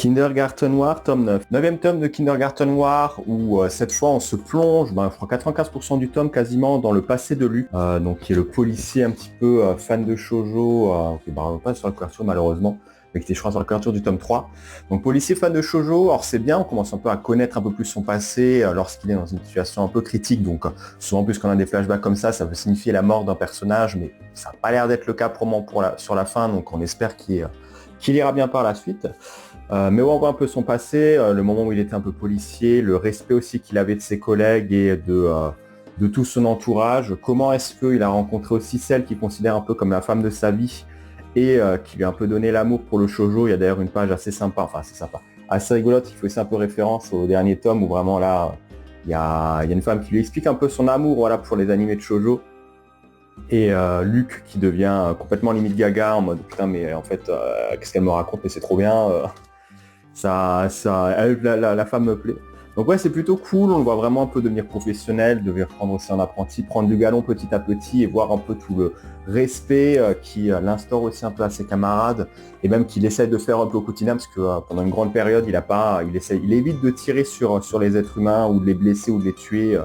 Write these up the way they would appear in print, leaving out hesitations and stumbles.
Kindergarten War, tome 9. Neuvième tome de Kindergarten War, où cette fois on se plonge, je crois 95% du tome quasiment, dans le passé de Luke, donc qui est le policier un petit peu fan de shoujo, qui ne pas sur la couverture malheureusement, mais qui était je crois sur la couverture du tome 3. Donc policier fan de shoujo, alors c'est bien, on commence un peu à connaître un peu plus son passé lorsqu'il est dans une situation un peu critique, donc souvent plus qu'on a des flashbacks comme ça peut signifier la mort d'un personnage, mais ça n'a pas l'air d'être le cas pour moi sur la fin, donc on espère qu'il ira bien par la suite. Mais on voit un peu son passé, le moment où il était un peu policier, le respect aussi qu'il avait de ses collègues et de tout son entourage. Comment est-ce qu'il a rencontré aussi celle qu'il considère un peu comme la femme de sa vie et qui lui a un peu donné l'amour pour le shoujo. Il y a d'ailleurs une page assez sympa, enfin assez sympa, assez rigolote, qui fait aussi un peu référence au dernier tome où vraiment là, il y a une femme qui lui explique un peu son amour voilà, pour les animés de shoujo. Et Luc qui devient complètement limite gaga en mode putain mais en fait qu'est-ce qu'elle me raconte mais c'est trop bien la femme me plaît. Donc ouais, c'est plutôt cool, on le voit vraiment un peu devenir professionnel, devenir prendre aussi un apprenti, prendre du galon petit à petit et voir un peu tout le respect qu'il instaure aussi un peu à ses camarades et même qu'il essaie de faire un peu au quotidien parce que pendant une grande période, il évite de tirer sur les êtres humains ou de les blesser ou de les tuer.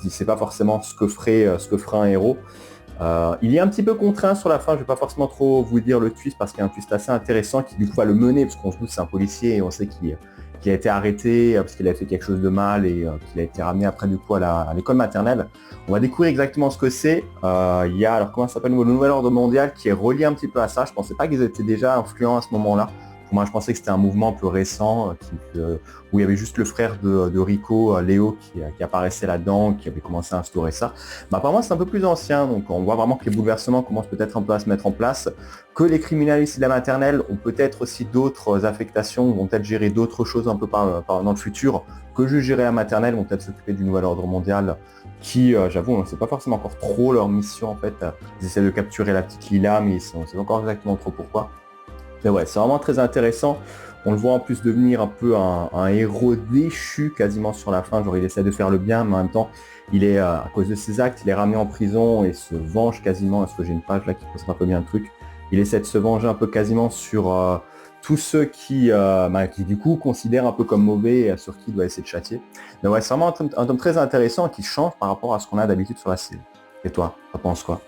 C'est pas forcément ce que ferait un héros. Il est un petit peu contraint sur la fin, je vais pas forcément trop vous dire le twist parce qu'il y a un twist assez intéressant qui du coup va le mener, parce qu'on se doute c'est un policier et on sait qu'il a été arrêté parce qu'il a fait quelque chose de mal et qu'il a été ramené après du coup à l'école maternelle. On va découvrir exactement ce que c'est. Il y a alors comment ça s'appelle le nouvel ordre mondial qui est relié un petit peu à ça. Je pensais pas qu'ils étaient déjà influents à ce moment-là. Pour moi je pensais que c'était un mouvement un peu récent où il y avait juste le frère de Rico, Léo, qui apparaissait là-dedans, qui avait commencé à instaurer ça. Apparemment c'est un peu plus ancien, donc on voit vraiment que les bouleversements commencent peut-être un peu à se mettre en place, que les criminels ici de la maternelle ont peut-être aussi d'autres affectations, vont peut-être gérer d'autres choses un peu dans le futur, que juste gérer la maternelle, vont peut-être s'occuper du nouvel ordre mondial, qui, j'avoue, on ne sait pas forcément encore trop leur mission en fait. Ils essaient de capturer la petite Lila, mais on ne sait pas encore exactement trop pourquoi. Mais ouais, c'est vraiment très intéressant. On le voit en plus devenir un peu un héros déchu quasiment sur la fin. Genre il essaie de faire le bien, mais en même temps, il est à cause de ses actes, il est ramené en prison et se venge quasiment. Est-ce que j'ai une page là qui pose un peu bien le truc? Il essaie de se venger un peu quasiment sur tous ceux qui du coup considèrent un peu comme mauvais et sur qui il doit essayer de châtier. Mais ouais, c'est vraiment un tome très intéressant qui change par rapport à ce qu'on a d'habitude sur la série. Et toi, t'en penses quoi?